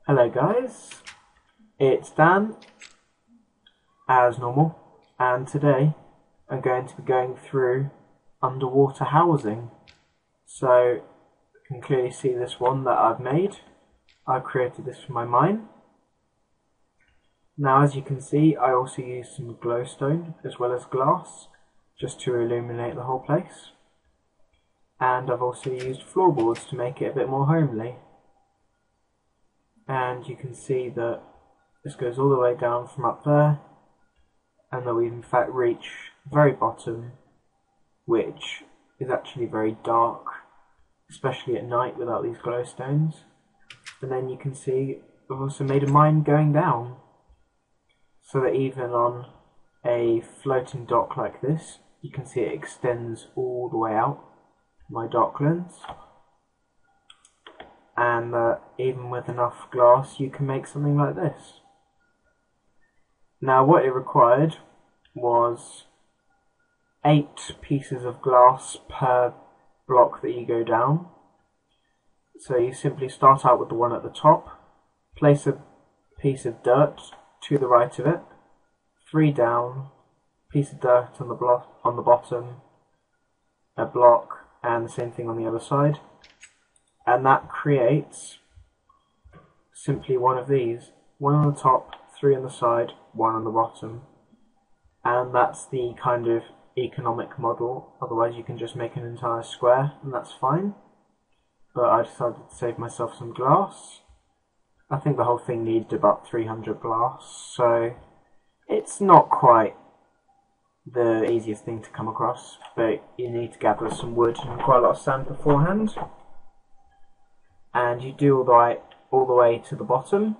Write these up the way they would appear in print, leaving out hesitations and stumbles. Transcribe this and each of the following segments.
Hello guys, it's Dan as normal, and today I'm going to be going through underwater housing. So you can clearly see this one that I've made. I created this for my mine. Now as you can see, I also used some glowstone as well as glass just to illuminate the whole place, and I've also used floorboards to make it a bit more homely. And you can see that this goes all the way down from up there, and that we in fact reach the very bottom, which is actually very dark, especially at night without these glowstones. And then you can see I've also made a mine going down, so that even on a floating dock like this, you can see it extends all the way out my docklands. And even with enough glass you can make something like this. Now what it required was 8 pieces of glass per block that you go down. So you simply start out with the one at the top, place a piece of dirt to the right of it, 3 down, piece of dirt on the bottom, a block, and the same thing on the other side. And that creates simply one of these. 1 on the top, 3 on the side, 1 on the bottom. And that's the kind of economic model. Otherwise you can just make an entire square and that's fine. But I decided to save myself some glass. I think the whole thing needed about 300 glass, so it's not quite the easiest thing to come across, but you need to gather some wood and quite a lot of sand beforehand. And you do all the way to the bottom,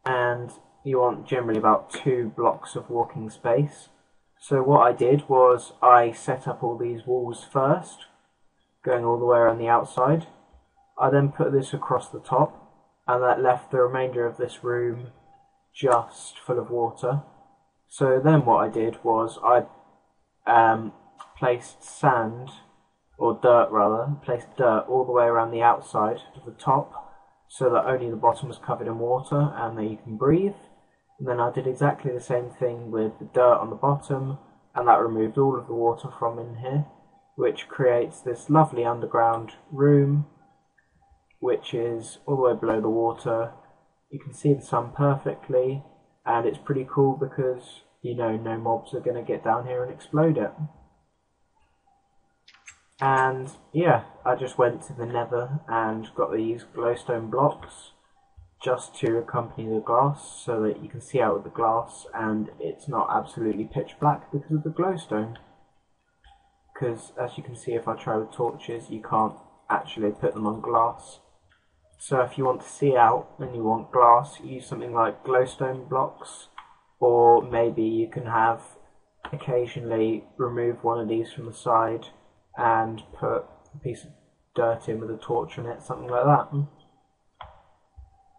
and you want generally about 2 blocks of walking space. So what I did was I set up all these walls first, going all the way around the outside. I then put this across the top, and that left the remainder of this room just full of water. So then what I did was I placed sand, or dirt rather, placed dirt all the way around the outside of the top, so that only the bottom was covered in water and that you can breathe. And then I did exactly the same thing with the dirt on the bottom, and that removed all of the water from in here, which creates this lovely underground room, which is all the way below the water. You can see the sun perfectly, and it's pretty cool because you know no mobs are going to get down here and explode it. And yeah, I just went to the nether and got these glowstone blocks just to accompany the glass, so that you can see out of the glass and it's not absolutely pitch black because of the glowstone. Because as you can see, if I try with torches you can't actually put them on glass. So if you want to see out and you want glass, use something like glowstone blocks, or maybe you can have occasionally remove one of these from the side and put a piece of dirt in with a torch on it, something like that.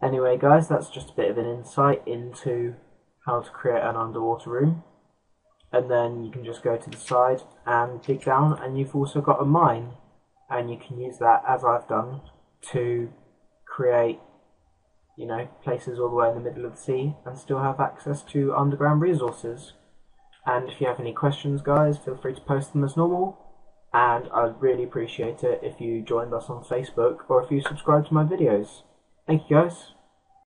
Anyway guys, that's just a bit of an insight into how to create an underwater room. And then you can just go to the side and dig down, and you've also got a mine, and you can use that, as I've done, to create, you know, places all the way in the middle of the sea and still have access to underground resources. And if you have any questions guys, feel free to post them as normal, and I'd really appreciate it if you joined us on Facebook or if you subscribe to my videos. Thank you guys.